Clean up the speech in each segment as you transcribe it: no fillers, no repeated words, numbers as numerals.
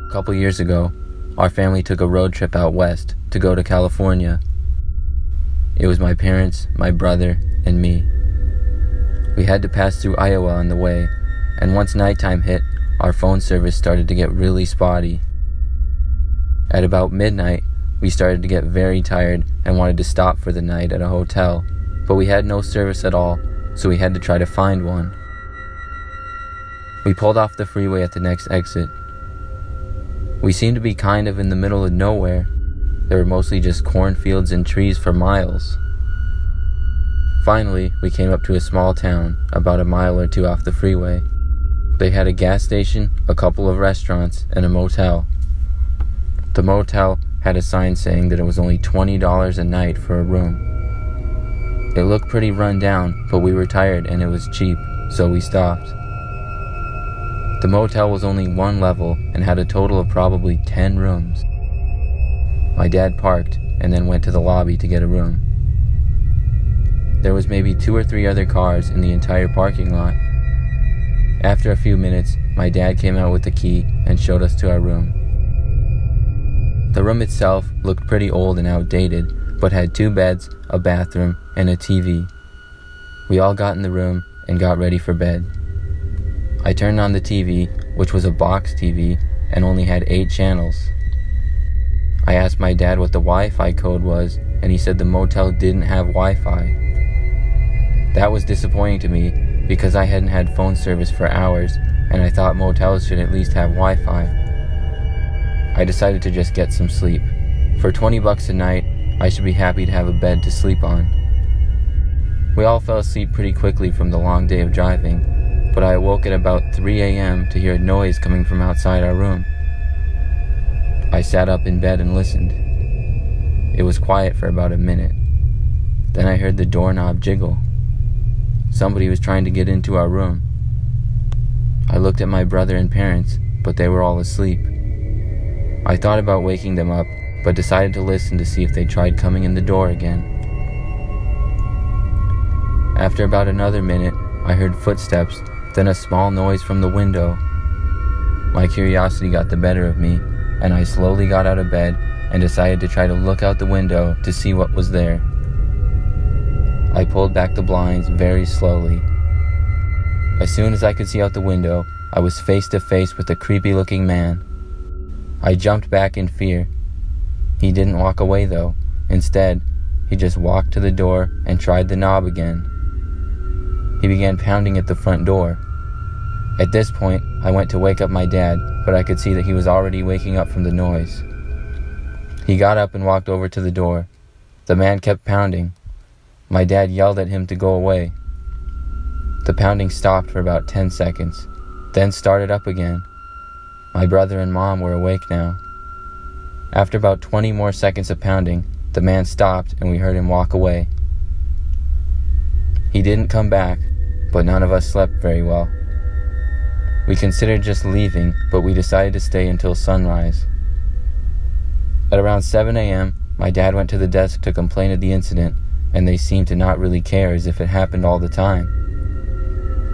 A couple years ago, our family took a road trip out west to go to California. It was my parents, my brother, and me. We had to pass through Iowa on the way, and once nighttime hit, our phone service started to get really spotty. At about midnight, we started to get very tired and wanted to stop for the night at a hotel, but we had no service at all, so we had to try to find one. We pulled off the freeway at the next exit. We seemed to be kind of in the middle of nowhere. There were mostly just cornfields and trees for miles. Finally, we came up to a small town, about a mile or two off the freeway. They had a gas station, a couple of restaurants, and a motel. The motel had a sign saying that it was only $20 a night for a room. It looked pretty run down, but we were tired and it was cheap, so we stopped. The motel was only one level and had a total of probably 10 rooms. My dad parked and then went to the lobby to get a room. There was maybe 2 or 3 other cars in the entire parking lot. After a few minutes, my dad came out with the key and showed us to our room. The room itself looked pretty old and outdated, but had 2 beds, a bathroom, and a TV. We all got in the room and got ready for bed. I turned on the TV, which was a box TV, and only had 8 channels. I asked my dad what the Wi-Fi code was, and he said the motel didn't have Wi-Fi. That was disappointing to me, because I hadn't had phone service for hours, and I thought motels should at least have Wi-Fi. I decided to just get some sleep. For $20 a night, I should be happy to have a bed to sleep on. We all fell asleep pretty quickly from the long day of driving, but I awoke at about 3 a.m. to hear a noise coming from outside our room. I sat up in bed and listened. It was quiet for about a minute. Then I heard the doorknob jiggle. Somebody was trying to get into our room. I looked at my brother and parents, but they were all asleep. I thought about waking them up, but decided to listen to see if they tried coming in the door again. After about another minute, I heard footsteps, then a small noise from the window. My curiosity got the better of me, and I slowly got out of bed and decided to try to look out the window to see what was there. I pulled back the blinds very slowly. As soon as I could see out the window, I was face to face with a creepy-looking man. I jumped back in fear. He didn't walk away though. Instead, he just walked to the door and tried the knob again. He began pounding at the front door. At this point, I went to wake up my dad, but I could see that he was already waking up from the noise. He got up and walked over to the door. The man kept pounding. My dad yelled at him to go away. The pounding stopped for about 10 seconds, then started up again. My brother and mom were awake now. After about 20 more seconds of pounding, the man stopped and we heard him walk away. He didn't come back, but none of us slept very well. We considered just leaving, but we decided to stay until sunrise. At around 7 a.m., my dad went to the desk to complain of the incident, and they seemed to not really care as if it happened all the time.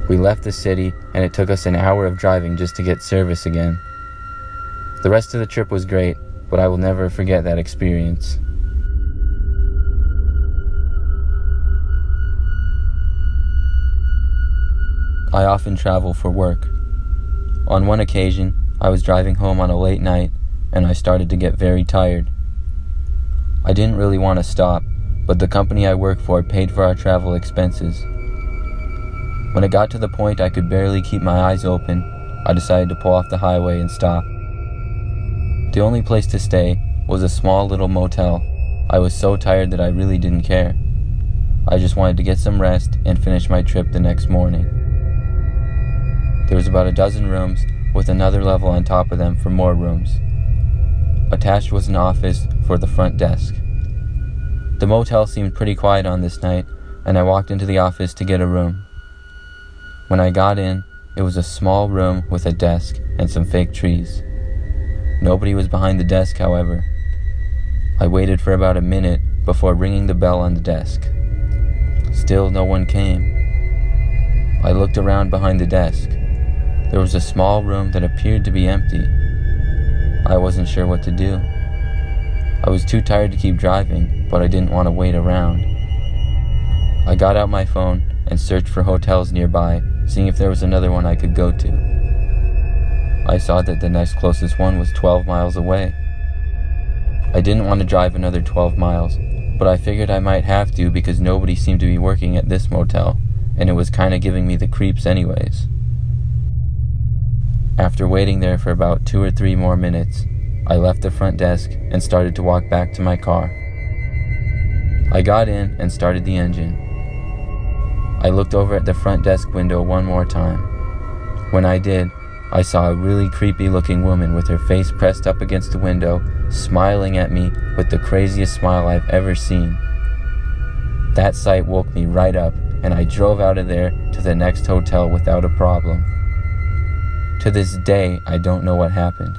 We left the city, and it took us an hour of driving just to get service again. The rest of the trip was great, but I will never forget that experience. I often travel for work. On one occasion, I was driving home on a late night, and I started to get very tired. I didn't really want to stop, but the company I work for paid for our travel expenses. When it got to the point I could barely keep my eyes open, I decided to pull off the highway and stop. The only place to stay was a small little motel. I was so tired that I really didn't care. I just wanted to get some rest and finish my trip the next morning. There was about a dozen rooms, with another level on top of them for more rooms. Attached was an office for the front desk. The motel seemed pretty quiet on this night, and I walked into the office to get a room. When I got in, it was a small room with a desk and some fake trees. Nobody was behind the desk, however. I waited for about a minute before ringing the bell on the desk. Still no one came. I looked around behind the desk. There was a small room that appeared to be empty. I wasn't sure what to do. I was too tired to keep driving, but I didn't want to wait around. I got out my phone and searched for hotels nearby, seeing if there was another one I could go to. I saw that the next closest one was 12 miles away. I didn't want to drive another 12 miles, but I figured I might have to because nobody seemed to be working at this motel, and it was kinda giving me the creeps anyways. After waiting there for about 2 or 3 more minutes, I left the front desk and started to walk back to my car. I got in and started the engine. I looked over at the front desk window one more time. When I did, I saw a really creepy looking woman with her face pressed up against the window, smiling at me with the craziest smile I've ever seen. That sight woke me right up, and I drove out of there to the next hotel without a problem. To this day, I don't know what happened.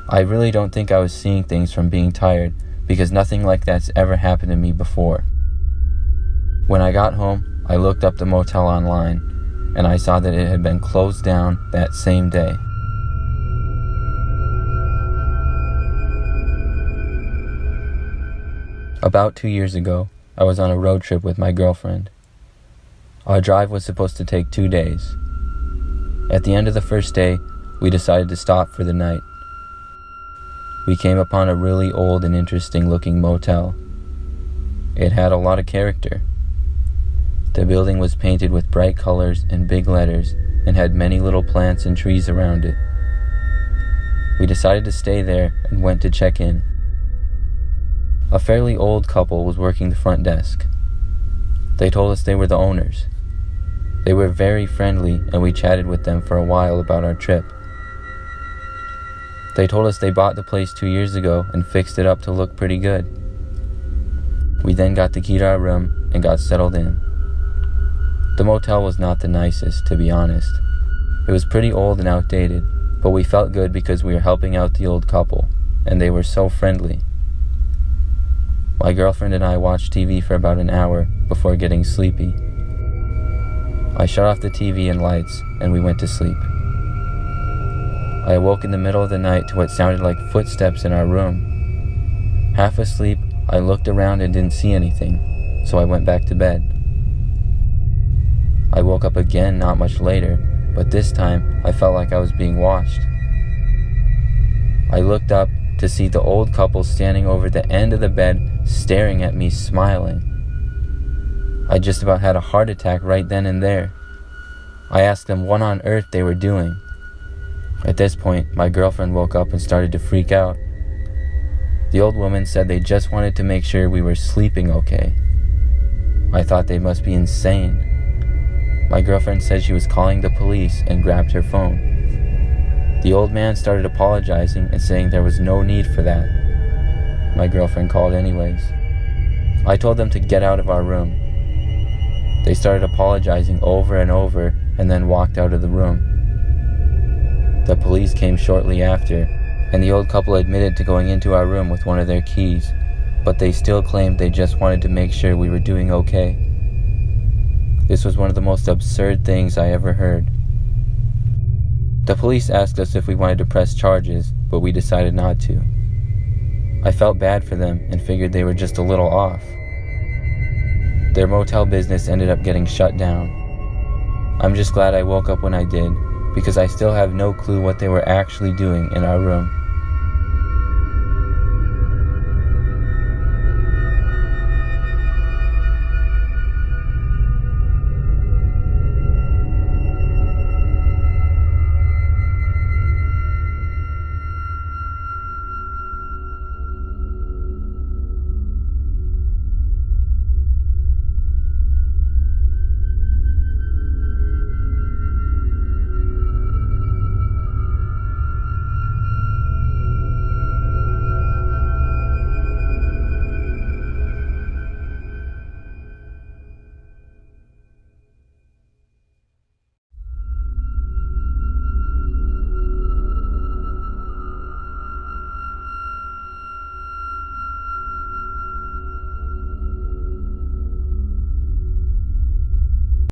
I really don't think I was seeing things from being tired, because nothing like that's ever happened to me before. When I got home, I looked up the motel online, and I saw that it had been closed down that same day. About 2 years ago, I was on a road trip with my girlfriend. Our drive was supposed to take 2 days. At the end of the first day, we decided to stop for the night. We came upon a really old and interesting looking motel. It had a lot of character. The building was painted with bright colors and big letters and had many little plants and trees around it. We decided to stay there and went to check in. A fairly old couple was working the front desk. They told us they were the owners. They were very friendly, and we chatted with them for a while about our trip. They told us they bought the place 2 years ago and fixed it up to look pretty good. We then got the key to our room and got settled in. The motel was not the nicest, to be honest. It was pretty old and outdated, but we felt good because we were helping out the old couple, and they were so friendly. My girlfriend and I watched TV for about an hour before getting sleepy. I shut off the TV and lights, and we went to sleep. I awoke in the middle of the night to what sounded like footsteps in our room. Half asleep, I looked around and didn't see anything, so I went back to bed. I woke up again not much later, but this time I felt like I was being watched. I looked up to see the old couple standing over the end of the bed, staring at me, smiling. I just about had a heart attack right then and there. I asked them what on earth they were doing. At this point, my girlfriend woke up and started to freak out. The old woman said they just wanted to make sure we were sleeping okay. I thought they must be insane. My girlfriend said she was calling the police and grabbed her phone. The old man started apologizing and saying there was no need for that. My girlfriend called anyways. I told them to get out of our room. They started apologizing over and over and then walked out of the room. The police came shortly after, and the old couple admitted to going into our room with one of their keys, but they still claimed they just wanted to make sure we were doing okay. This was one of the most absurd things I ever heard. The police asked us if we wanted to press charges, but we decided not to. I felt bad for them and figured they were just a little off. Their motel business ended up getting shut down. I'm just glad I woke up when I did, because I still have no clue what they were actually doing in our room.